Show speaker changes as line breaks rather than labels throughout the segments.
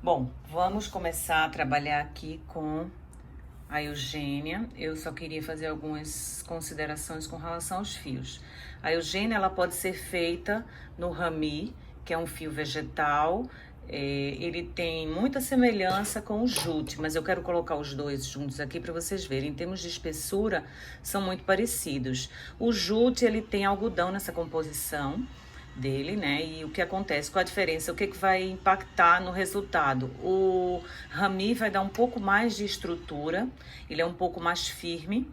Bom, vamos começar a trabalhar aqui com a Eugênia. Eu só queria fazer algumas considerações com relação aos fios. A Eugênia, ela pode ser feita no rami, que é um fio vegetal. Ele tem muita semelhança com o jute, mas eu quero colocar os dois juntos aqui para vocês verem. Em termos de espessura, são muito parecidos. O jute, ele tem algodão nessa composição dele, né? E o que acontece, qual a diferença? O que vai impactar no resultado? O rami vai dar um pouco mais de estrutura, ele é um pouco mais firme,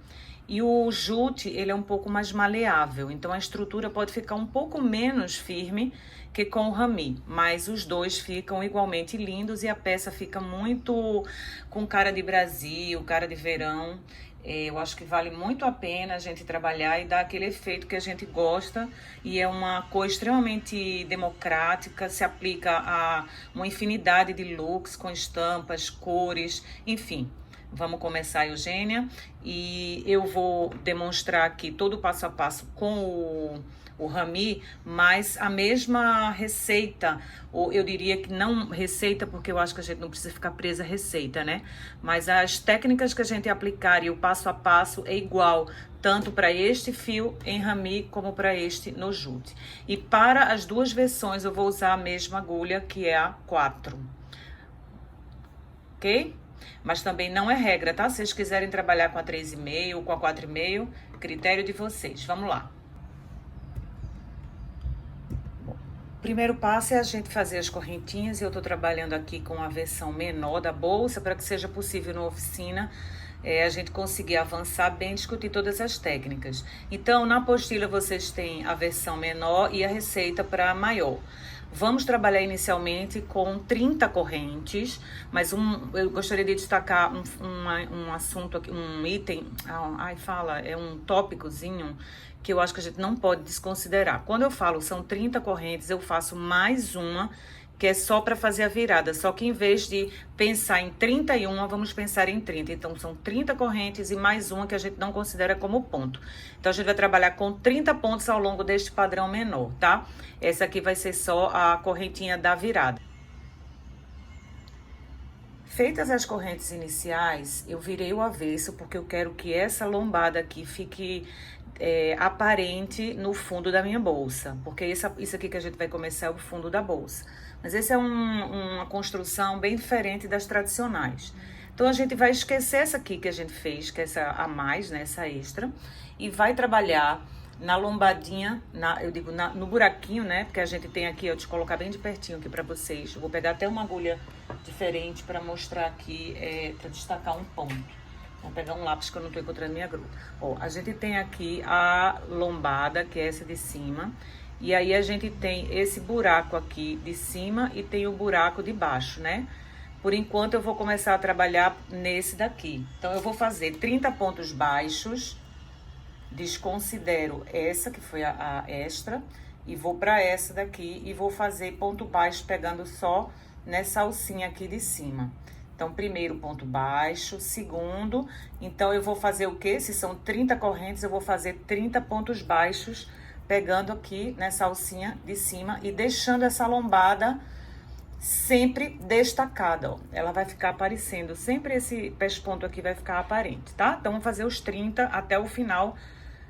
e o jute, ele é um pouco mais maleável, então a estrutura pode ficar um pouco menos firme que com o rami, mas os dois ficam igualmente lindos e a peça fica muito com cara de Brasil, cara de verão. Eu acho que vale muito a pena a gente trabalhar e dar aquele efeito que a gente gosta, e é uma cor extremamente democrática, se aplica a uma infinidade de looks com estampas, cores, enfim. Vamos começar, Eugênia, e eu vou demonstrar aqui todo o passo a passo com o rami, mas a mesma receita, ou eu diria que não receita, porque eu acho que a gente não precisa ficar presa a receita, né? Mas as técnicas que a gente aplicar e o passo a passo é igual, tanto para este fio em rami como para este no jute. E para as duas versões eu vou usar a mesma agulha, que é a 4. Ok? Mas também não é regra, tá? Se vocês quiserem trabalhar com a 3,5 ou com a 4,5, critério de vocês. Vamos lá. Primeiro passo é a gente fazer as correntinhas, e eu tô trabalhando aqui com a versão menor da bolsa, para que seja possível na oficina a gente conseguir avançar bem, discutir todas as técnicas. Então, na apostila vocês têm a versão menor e a receita para maior. Vamos trabalhar inicialmente com 30 correntes, mas eu gostaria de destacar um assunto aqui, um item, é um tópicozinho que eu acho que a gente não pode desconsiderar. Quando eu falo são 30 correntes, eu faço mais uma, que é só para fazer a virada, só que em vez de pensar em 31, vamos pensar em 30. Então, são 30 correntes e mais uma que a gente não considera como ponto. Então, a gente vai trabalhar com 30 pontos ao longo deste padrão menor, tá? Essa aqui vai ser só a correntinha da virada. Feitas as correntes iniciais, eu virei o avesso, porque eu quero que essa lombada aqui fique aparente no fundo da minha bolsa, porque isso aqui que a gente vai começar é o fundo da bolsa. Mas essa é uma construção bem diferente das tradicionais. Então a gente vai esquecer essa aqui que a gente fez, que é essa a mais, né, essa extra, e vai trabalhar na lombadinha, no buraquinho, né, porque a gente tem aqui, eu te colocar bem de pertinho aqui pra vocês. Eu vou pegar até uma agulha diferente pra mostrar aqui, pra destacar um ponto. Vou pegar um lápis que eu não tô encontrando minha agulha. Ó, a gente tem aqui a lombada, que é essa de cima. E aí a gente tem esse buraco aqui de cima e tem o buraco de baixo, né? Por enquanto eu vou começar a trabalhar nesse daqui. Então eu vou fazer 30 pontos baixos. Desconsidero essa, que foi a extra. E vou pra essa daqui e vou fazer ponto baixo pegando só nessa alcinha aqui de cima. Então, primeiro ponto baixo, segundo, então eu vou fazer o quê? Se são 30 correntes, eu vou fazer 30 pontos baixos, pegando aqui nessa alcinha de cima e deixando essa lombada sempre destacada, ó. Ela vai ficar aparecendo, sempre esse pesponto aqui vai ficar aparente, tá? Então, vamos fazer os 30 até o final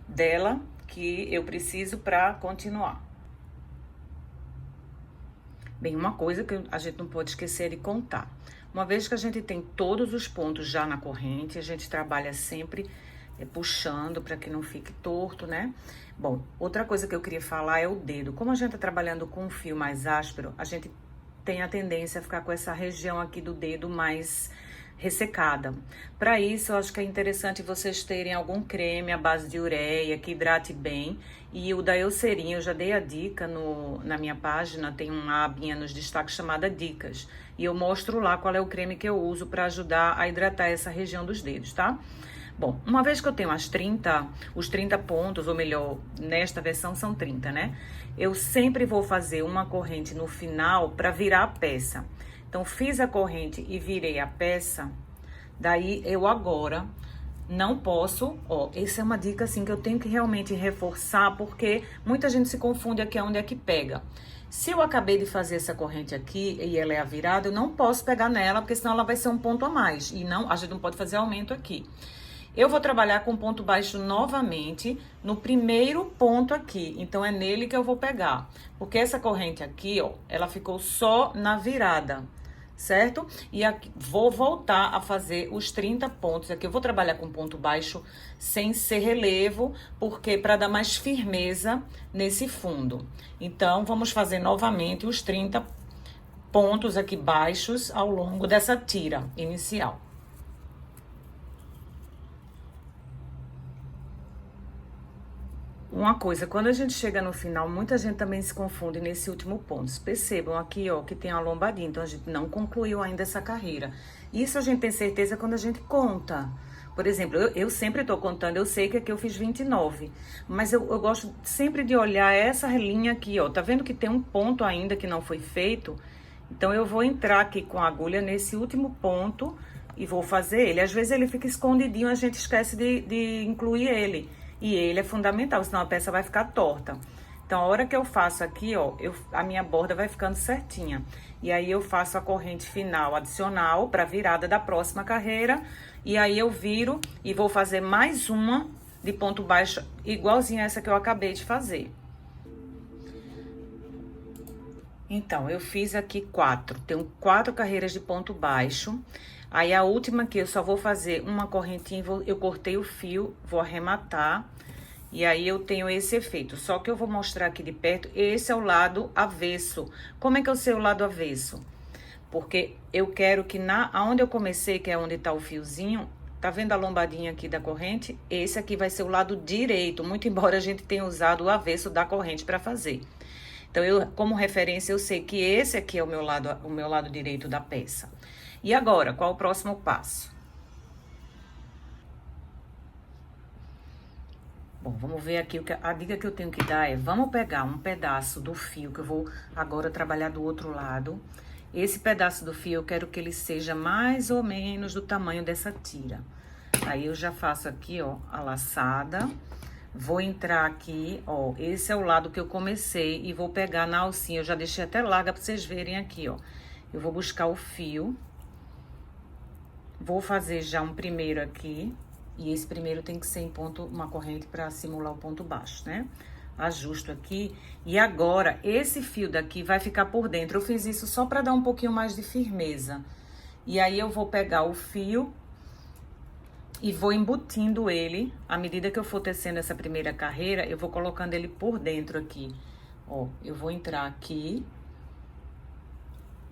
dela, que eu preciso pra continuar. Bem, uma coisa que a gente não pode esquecer de contar. Uma vez que a gente tem todos os pontos já na corrente, a gente trabalha sempre puxando para que não fique torto, né? Bom, outra coisa que eu queria falar é o dedo. Como a gente tá trabalhando com um fio mais áspero, a gente tem a tendência a ficar com essa região aqui do dedo mais ressecada. Para isso, eu acho que é interessante vocês terem algum creme à base de ureia que hidrate bem. E o da Eucerin, eu já dei a dica na minha página, tem uma abinha nos destaques chamada Dicas. E eu mostro lá qual é o creme que eu uso para ajudar a hidratar essa região dos dedos, tá? Bom, uma vez que eu tenho os 30 pontos, ou melhor, nesta versão são 30, né? Eu sempre vou fazer uma corrente no final para virar a peça. Então, fiz a corrente e virei a peça, daí eu agora não posso, ó, essa é uma dica assim que eu tenho que realmente reforçar, porque muita gente se confunde aqui onde é que pega. Se eu acabei de fazer essa corrente aqui e ela é a virada, eu não posso pegar nela, porque senão ela vai ser um ponto a mais. E não, a gente não pode fazer aumento aqui. Eu vou trabalhar com ponto baixo novamente no primeiro ponto aqui. Então, é nele que eu vou pegar. Porque essa corrente aqui, ó, ela ficou só na virada, certo? E aqui, vou voltar a fazer os 30 pontos aqui. Eu vou trabalhar com ponto baixo sem ser relevo, porque para dar mais firmeza nesse fundo. Então, vamos fazer novamente os 30 pontos aqui baixos ao longo dessa tira inicial. Uma coisa, quando a gente chega no final, muita gente também se confunde nesse último ponto. Percebam aqui, ó, que tem a lombadinha, então a gente não concluiu ainda essa carreira. Isso a gente tem certeza quando a gente conta. Por exemplo, eu sempre tô contando, eu sei que aqui eu fiz 29, mas eu gosto sempre de olhar essa linha aqui, ó. Tá vendo que tem um ponto ainda que não foi feito? Então, eu vou entrar aqui com a agulha nesse último ponto e vou fazer ele. Às vezes ele fica escondidinho, a gente esquece de incluir ele. E ele é fundamental, senão a peça vai ficar torta. Então, a hora que eu faço aqui, ó, a minha borda vai ficando certinha. E aí, eu faço a corrente final adicional para virada da próxima carreira. E aí, eu viro e vou fazer mais uma de ponto baixo, igualzinha essa que eu acabei de fazer. Então, eu fiz aqui 4. Tenho 4 carreiras de ponto baixo. Aí, a última aqui, eu só vou fazer uma correntinha, eu cortei o fio, vou arrematar. E aí, eu tenho esse efeito. Só que eu vou mostrar aqui de perto, esse é o lado avesso. Como é que eu sei o lado avesso? Porque eu quero que aonde eu comecei, que é onde tá o fiozinho, tá vendo a lombadinha aqui da corrente? Esse aqui vai ser o lado direito, muito embora a gente tenha usado o avesso da corrente para fazer. Então, como referência, eu sei que esse aqui é o meu lado direito da peça. E agora, qual o próximo passo? Bom, vamos ver aqui, a dica que eu tenho que dar é, vamos pegar um pedaço do fio, que eu vou agora trabalhar do outro lado. Esse pedaço do fio, eu quero que ele seja mais ou menos do tamanho dessa tira. Aí, eu já faço aqui, ó, a laçada. Vou entrar aqui, ó, esse é o lado que eu comecei e vou pegar na alcinha. Eu já deixei até larga pra vocês verem aqui, ó. Eu vou buscar o fio. Vou fazer já um primeiro aqui. E esse primeiro tem que ser em ponto, uma corrente pra simular o ponto baixo, né? Ajusto aqui. E agora, esse fio daqui vai ficar por dentro. Eu fiz isso só pra dar um pouquinho mais de firmeza. E aí, eu vou pegar o fio e vou embutindo ele, à medida que eu for tecendo essa primeira carreira, eu vou colocando ele por dentro aqui. Ó, eu vou entrar aqui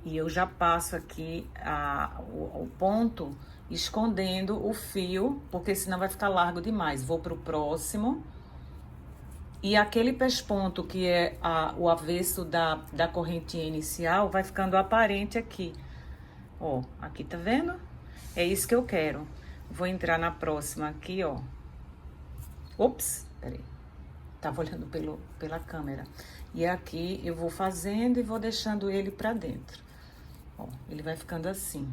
e eu já passo aqui o ponto escondendo o fio, porque senão vai ficar largo demais. Vou pro próximo. E aquele pesponto que é o avesso da correntinha inicial vai ficando aparente aqui. Ó, aqui tá vendo? É isso que eu quero. Vou entrar na próxima aqui, ó. Ops, peraí. Tava olhando pela câmera. E aqui eu vou fazendo e vou deixando ele pra dentro. Ó, ele vai ficando assim.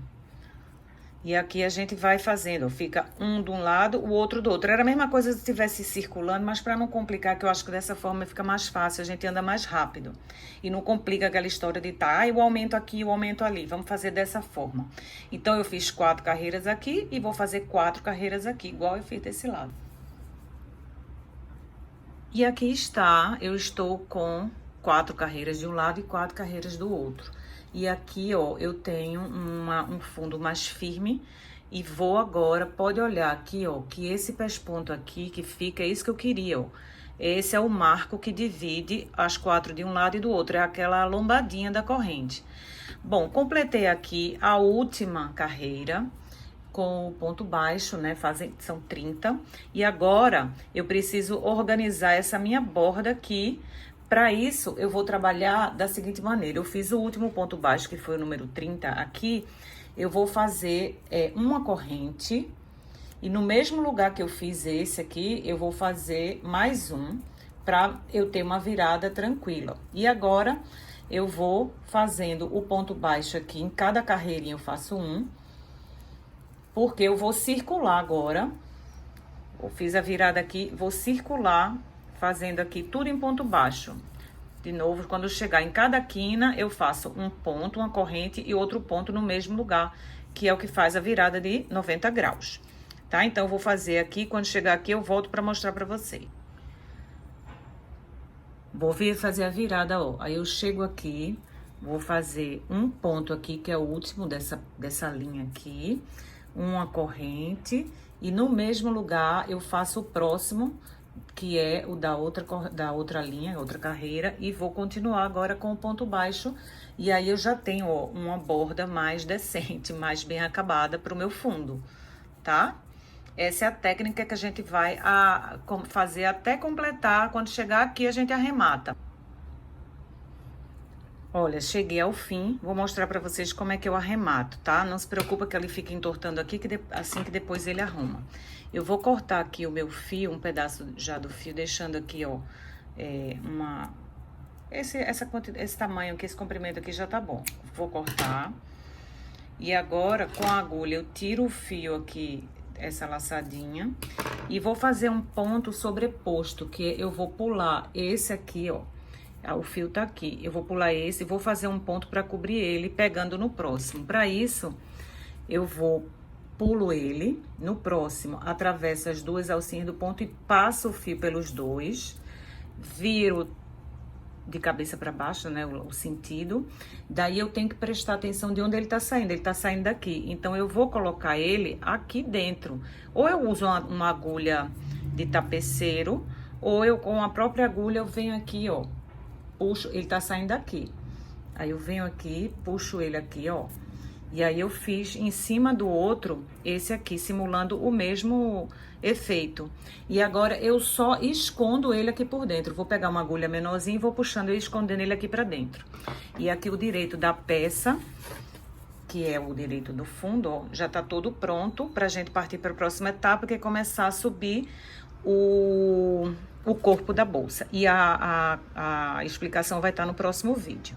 E aqui a gente vai fazendo, ó, fica um de um lado, o outro do outro. Era a mesma coisa se estivesse circulando, mas para não complicar, que eu acho que dessa forma fica mais fácil, a gente anda mais rápido. E não complica aquela história de tá, o aumento aqui, o aumento ali. Vamos fazer dessa forma. Então, eu fiz 4 carreiras aqui e vou fazer 4 carreiras aqui, igual eu fiz desse lado. E aqui está, eu estou com 4 carreiras de um lado e 4 carreiras do outro. E aqui, ó, eu tenho um fundo mais firme e vou agora, pode olhar aqui, ó, que esse pesponto aqui que fica, é isso que eu queria, ó. Esse é o marco que divide as 4 de um lado e do outro, é aquela lombadinha da corrente. Bom, completei aqui a última carreira com o ponto baixo, né, são 30. E agora, eu preciso organizar essa minha borda aqui. Para isso, eu vou trabalhar da seguinte maneira. Eu fiz o último ponto baixo, que foi o número 30 aqui. Eu vou fazer uma corrente. E no mesmo lugar que eu fiz esse aqui, eu vou fazer mais um, para eu ter uma virada tranquila. E agora, eu vou fazendo o ponto baixo aqui. Em cada carreirinha eu faço um. Porque eu vou circular agora. Eu fiz a virada aqui, vou circular, fazendo aqui tudo em ponto baixo. De novo, quando eu chegar em cada quina, eu faço um ponto, uma corrente e outro ponto no mesmo lugar, que é o que faz a virada de 90 graus, tá? Então, eu vou fazer aqui, quando chegar aqui, eu volto pra mostrar pra vocês. Vou vir fazer a virada, ó. Aí eu chego aqui, vou fazer um ponto aqui, que é o último dessa linha aqui, uma corrente, e no mesmo lugar eu faço o próximo, que é o da outra linha, outra carreira, e vou continuar agora com o ponto baixo, e aí eu já tenho, ó, uma borda mais decente, mais bem acabada pro meu fundo, tá? Essa é a técnica que a gente vai fazer até completar. Quando chegar aqui, a gente arremata. Olha, cheguei ao fim. Vou mostrar pra vocês como é que eu arremato, tá? Não se preocupa que ele fica entortando aqui, assim que depois ele arruma. Eu vou cortar aqui o meu fio, um pedaço já do fio, deixando aqui, ó, esse tamanho aqui, esse comprimento aqui já tá bom. Vou cortar. E agora, com a agulha, eu tiro o fio aqui, essa laçadinha, e vou fazer um ponto sobreposto, que eu vou pular esse aqui, ó. O fio tá aqui, eu vou pular esse e vou fazer um ponto pra cobrir ele, pegando no próximo. Pra isso, eu pulo ele, no próximo, atravesso as duas alcinhas do ponto e passo o fio pelos dois, viro de cabeça para baixo, né, o sentido. Daí eu tenho que prestar atenção de onde ele tá saindo. Ele tá saindo daqui. Então, eu vou colocar ele aqui dentro. Ou eu uso uma agulha de tapeceiro, ou eu, com a própria agulha, eu venho aqui, ó. Puxo, ele tá saindo daqui. Aí, eu venho aqui, puxo ele aqui, ó. E aí, eu fiz em cima do outro, esse aqui, simulando o mesmo efeito. E agora, eu só escondo ele aqui por dentro. Vou pegar uma agulha menorzinha e vou puxando e escondendo ele aqui pra dentro. E aqui o direito da peça, que é o direito do fundo, ó, já tá todo pronto pra gente partir pra próxima etapa, que é começar a subir o corpo da bolsa. E a explicação vai estar no próximo vídeo.